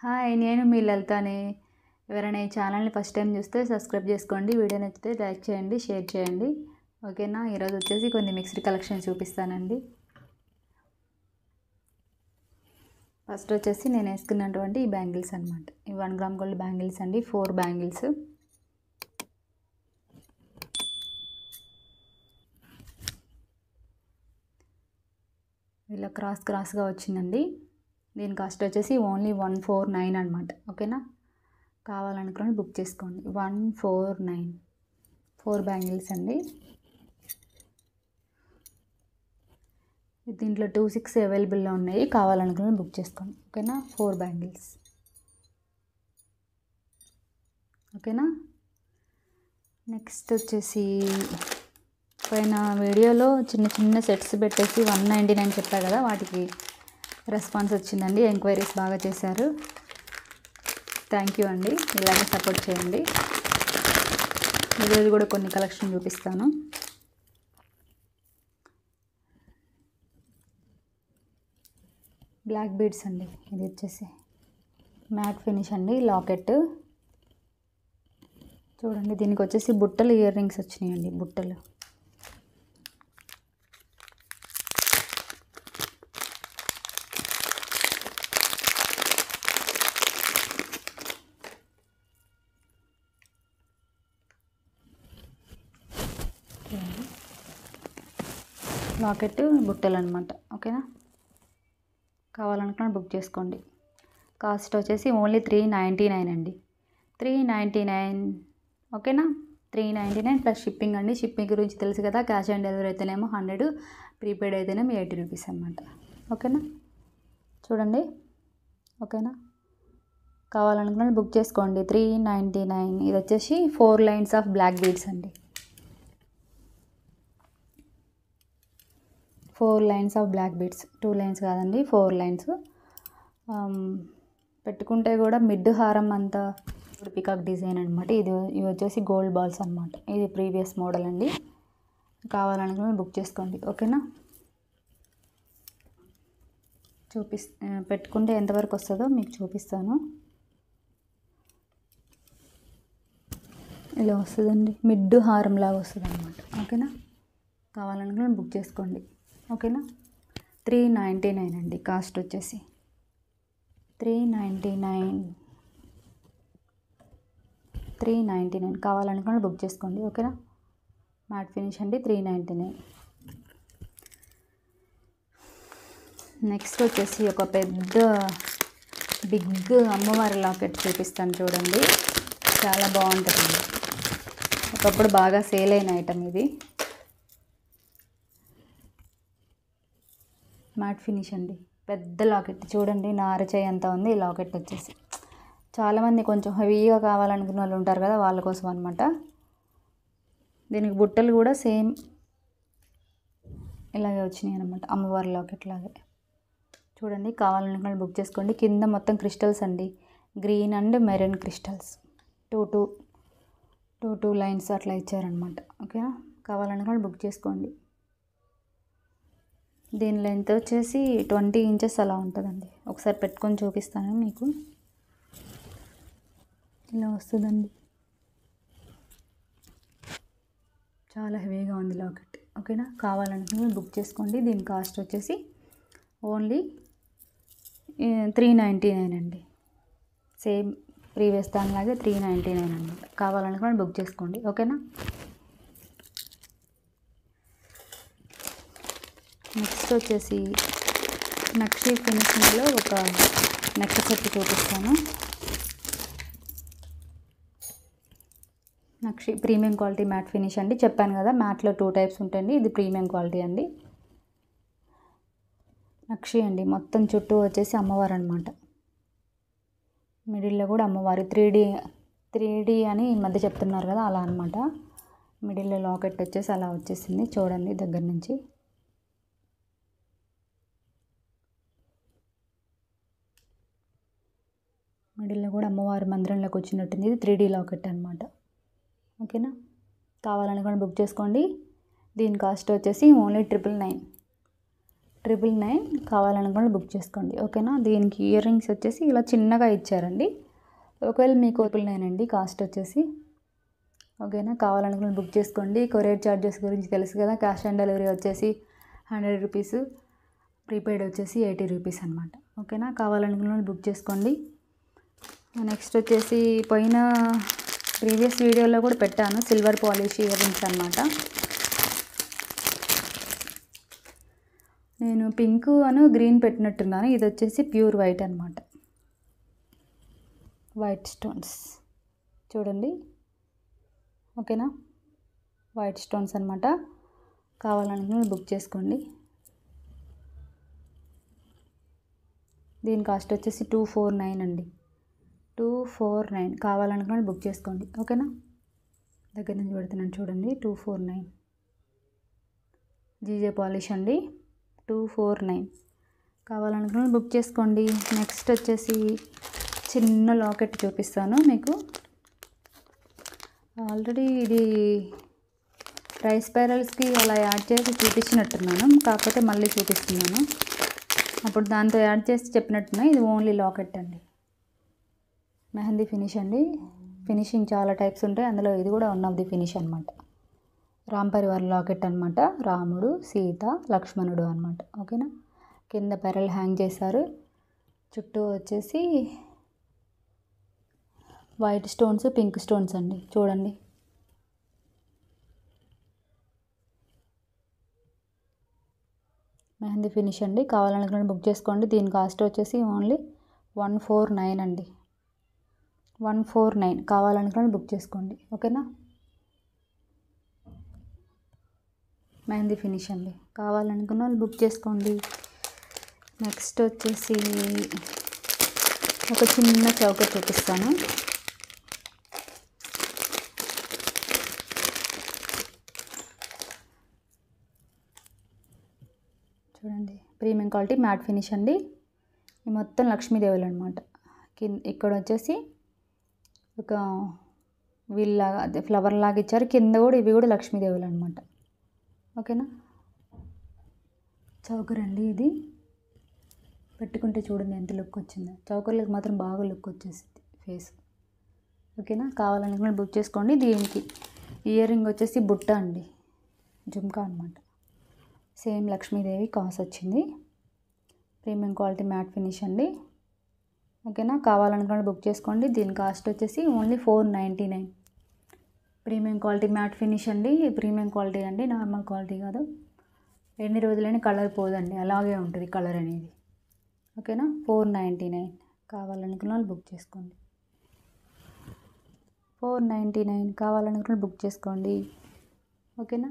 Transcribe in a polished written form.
Hi, నేను మీ లలితని. ఎవరైనా ఈ ఛానల్ని ఫస్ట్ టైం చూస్తే సబ్స్క్రైబ్ చేసుకోండి. వీడియో నచ్చితే లైక్ చేయండి, షేర్ చేయండి. ఓకేనా? ఈరోజు వచ్చేసి కొన్ని మిక్స్డ్ కలెక్షన్ చూపిస్తానండి. ఫస్ట్ వచ్చేసి నేను వేసుకున్నటువంటి ఈ బ్యాంగిల్స్ అనమాట. ఈ 1 గ్రామ్ గోల్డ్ బ్యాంగిల్స్ అండి. 4 బ్యాంగిల్స్. ఇలా క్రాస్గా వచ్చిందండి. దీని కాస్ట్ వచ్చేసి ఓన్లీ 149 అనమాట. ఓకేనా? కావాలనుకుని బుక్ చేసుకోండి. 149 4 బ్యాంగిల్స్ అండి. దీంట్లో 26 అవైలబుల్లో ఉన్నాయి. కావాలనుకుని బుక్ చేసుకోండి. ఓకేనా? 4 బ్యాంగిల్స్. ఓకేనా? నెక్స్ట్ వచ్చేసి పైన వీడియోలో చిన్న సెట్స్ పెట్టేసి 199 చెప్పా కదా, వాటికి రెస్పాన్స్ వచ్చిందండి. ఎంక్వైరీస్ బాగా చేశారు. థ్యాంక్ యూ అండి. ఇలాగే సపోర్ట్ చేయండి. ఈరోజు కూడా కొన్ని కలెక్షన్ చూపిస్తాను. బ్లాక్ బీడ్స్ అండి. ఇది వచ్చేసి మ్యాట్ ఫినిష్ అండి. లాకెట్ చూడండి. దీనికి వచ్చేసి బుట్టలు ఇయర్ రింగ్స్ వచ్చినాయండి. బుట్టలు లాకెట్ బుట్టలు అనమాట. ఓకేనా? కావాలనుకున్న బుక్ చేసుకోండి. కాస్ట్ వచ్చేసి ఓన్లీ 399 అండి. 399. ఓకేనా? 399 ప్లస్ షిప్పింగ్ అండి. షిప్పింగ్ గురించి తెలుసు కదా. క్యాష్ ఆన్ డెలివరీ అయితేనేమో 100, ప్రీపెయిడ్ అయితేనేమో 80 రూపీస్ అనమాట. ఓకేనా? చూడండి. ఓకేనా? కావాలనుకున్న బుక్ చేసుకోండి. 399. ఇది వచ్చేసి 4 లైన్స్ ఆఫ్ బ్లాక్ బీడ్స్ అండి. 4 lines of black beads. 2 lines కాదండి, 4 లైన్స్. పెట్టుకుంటే కూడా మిడ్ హారం అంతా పికాక్ డిజైన్ అనమాట. ఇవి వచ్చేసి గోల్డ్ బాల్స్ అనమాట. ఇది ప్రీవియస్ మోడల్ అండి. కావాలనుకుని బుక్ చేసుకోండి. ఓకేనా? పెట్టుకుంటే ఎంతవరకు వస్తుందో మీకు చూపిస్తాను. ఇలా వస్తుందండి. మిడ్ హారం లాగా వస్తుంది అనమాట. ఓకేనా? కావాలనుకుని బుక్ చేసుకోండి. ఓకేనా? 399 అండి. కాస్ట్ వచ్చేసి 399. కావాలనుకుని బుక్ చేసుకోండి. ఓకేనా? మ్యాట్ ఫినిష్ అండి. 399. నెక్స్ట్ వచ్చేసి ఒక పెద్ద బిగ్ అమ్మవారి లాకెట్ చూపిస్తాను. చూడండి. చాలా బాగుంటుంది. ఒకప్పుడు బాగా సేల్ అయిన ఐటమ్ ఇది. మ్యాట్ ఫినిష్ అండి. పెద్ద లాకెట్ చూడండి. నా అరచేయి అంతా ఉంది. ఈ లాకెట్ వచ్చేసి చాలామంది కొంచెం హెవీగా కావాలనుకున్న వాళ్ళు ఉంటారు కదా, వాళ్ళ కోసం అనమాట. దీనికి బుట్టలు కూడా సేమ్ ఇలాగే వచ్చినాయి అనమాట. అమ్మవారి లాకెట్ లాగే చూడండి. కావాలనుకున్న బుక్ చేసుకోండి. కింద మొత్తం క్రిస్టల్స్ అండి. Green and maroon crystals. Two lines అట్లా ఇచ్చారనమాట. ఓకేనా? కావాలనుకున్న బుక్ చేసుకోండి. దీని లెంత్ వచ్చేసి 20 ఇంచెస్ అలా ఉంటుందండి. ఒకసారి పెట్టుకొని చూపిస్తాను మీకు. ఇలా వస్తుందండి. చాలా హెవీగా ఉంది లాకెట్. ఓకేనా? కావాలనుకుని బుక్ చేసుకోండి. దీని కాస్ట్ వచ్చేసి ఓన్లీ 399 అండి. సేమ్ ప్రీవియస్ దానిలాగే 399 అనమాట. కావాలనుకుని బుక్ చేసుకోండి. ఓకేనా? నెక్స్ట్ వచ్చేసి నక్షి ఫినిషింగ్లో ఒక నెక్ సెట్ చూపిస్తాను. నక్షి ప్రీమియం క్వాలిటీ మ్యాట్ ఫినిష్ అండి. చెప్పాను కదా, మ్యాట్లో 2 టైప్స్ ఉంటాయండి. ఇది ప్రీమియం క్వాలిటీ అండి. నక్షి అండి. మొత్తం చుట్టూ వచ్చేసి అమ్మవారు అనమాట. మిడిల్లో కూడా అమ్మవారు 3D అని ఈ మధ్య చెప్తున్నారు కదా, అలా అనమాట. మిడిల్లో లాకెట్ వచ్చేసి అలా వచ్చేసింది. చూడండి దగ్గర నుంచి. మిడిల్లో కూడా అమ్మవారి మందిరంలోకి వచ్చినట్టుంది. ఇది 3D లాకెట్ అనమాట. ఓకేనా? కావాలనుకుని బుక్ చేసుకోండి. దీని కాస్ట్ వచ్చేసి ఓన్లీ 999. 999 కావాలనుకున్న బుక్ చేసుకోండి. ఓకేనా. దీనికి ఇయర్ రింగ్స్ వచ్చేసి ఇలా చిన్నగా ఇచ్చారండి. ఒకవేళ మీకు 999 అండి కాస్ట్ వచ్చేసి. ఓకేనా. కావాలనుకున్న బుక్ చేసుకోండి. కొరియర్ ఛార్జెస్ గురించి తెలుసు కదా. క్యాష్ ఆన్ డెలివరీ వచ్చేసి 100 రూపీస్, ప్రీపెయిడ్ వచ్చేసి 80 రూపీస్ అనమాట. ఓకేనా. కావాలనుకున్న బుక్ చేసుకోండి. నెక్స్ట్ వచ్చేసి ప్రీవియస్ వీడియోలో కూడా పెట్టాను సిల్వర్ పాలిష్ ఇయర్ రింగ్స్ అనమాట. నేను పింక్ గ్రీన్ పెట్టినట్టున్నాను. ఇది వచ్చేసి ప్యూర్ వైట్ అనమాట. వైట్ స్టోన్స్ చూడండి. ఓకేనా. వైట్ స్టోన్స్ అనమాట. కావాలనుకున్న బుక్ చేసుకోండి. దీని కాస్ట్ వచ్చేసి 249 అండి. 249 కావాలనుకున్న బుక్ చేసుకోండి. ఓకేనా. దగ్గర నుంచి పెడుతున్నాను చూడండి. 249 జీజే పాలిష్ అండి. 249 కావాలనుకున్న బుక్ చేసుకోండి. నెక్స్ట్ వచ్చేసి చిన్న లాకెట్ చూపిస్తాను మీకు. ఆల్రెడీ ఇది రైస్ స్పైరల్స్కి అలా యాడ్ చేసి చూపించినట్టున్నాను, కాకపోతే మళ్ళీ చూపిస్తున్నాను. అప్పుడు దాంతో యాడ్ చేసి చెప్పినట్టున్నా. ఇది ఓన్లీ లాకెట్ అండి. మెహందీ ఫినిష్ అండి. ఫినిషింగ్ చాలా టైప్స్ ఉంటాయి, అందులో ఇది కూడా వన్ ఆఫ్ ది ఫినిష్ అనమాట. రామ్ పరివార్ లాకెట్ అనమాట. రాముడు, సీత, లక్ష్మణుడు అనమాట. ఓకేనా. కింద పెరల్ హ్యాంగ్ చేశారు. చుట్టూ వచ్చేసి వైట్ స్టోన్స్, పింక్ స్టోన్స్ అండి. చూడండి. మెహందీ ఫినిష్ అండి. కావాలనుకున్న బుక్ చేసుకోండి. దీని కాస్ట్ వచ్చేసి ఓన్లీ 149 అండి. 149 కావాలనుకున్న బుక్ చేసుకోండి. ఓకేనా. మెహందీ ఫినిష్ అండి. కావాలనుకున్న వాళ్ళు బుక్ చేసుకోండి. నెక్స్ట్ వచ్చేసి ఒక చిన్న చౌక చూపిస్తాను. చూడండి. ప్రీమియం క్వాలిటీ మ్యాట్ ఫినిష్ అండి. ఇది మొత్తం లక్ష్మీదేవులు అనమాట. ఇక్కడ వచ్చేసి ఒక వీల్లాగా అదే ఫ్లవర్ లాగా ఇచ్చారు. కింద కూడా ఇవి కూడా లక్ష్మీదేవులు అనమాట. ఓకేనా. చౌకర్ అండి. ఇది పెట్టుకుంటే చూడండి ఎంత లుక్ వచ్చిందో. చౌకర్లకు మాత్రం బాగా లుక్ వచ్చేసింది ఫేస్. ఓకేనా. కావాలనుకున్న బుక్ చేసుకోండి. దీనికి ఇయర్ రింగ్ వచ్చేసి బుట్ట అండి, జుమ్కా అనమాట. సేమ్ లక్ష్మీదేవి కాస్ వచ్చింది. ప్రీమియం క్వాలిటీ మ్యాట్ ఫినిష్ అండి. ఓకేనా. కావాలనుకున్న బుక్ చేసుకోండి. దీని కాస్ట్ వచ్చేసి only 499. Premium quality matte finish అండి. ప్రీమియం క్వాలిటీ అండి, నార్మల్ క్వాలిటీ కాదు. ఎన్ని రోజులైనా కలర్ పోదండి, అలాగే ఉంటుంది కలర్ అనేది. ఓకేనా. 499 కావాలనుకున్న వాళ్ళు బుక్ చేసుకోండి. 499 కావాలనుకున్న బుక్ చేసుకోండి. ఓకేనా.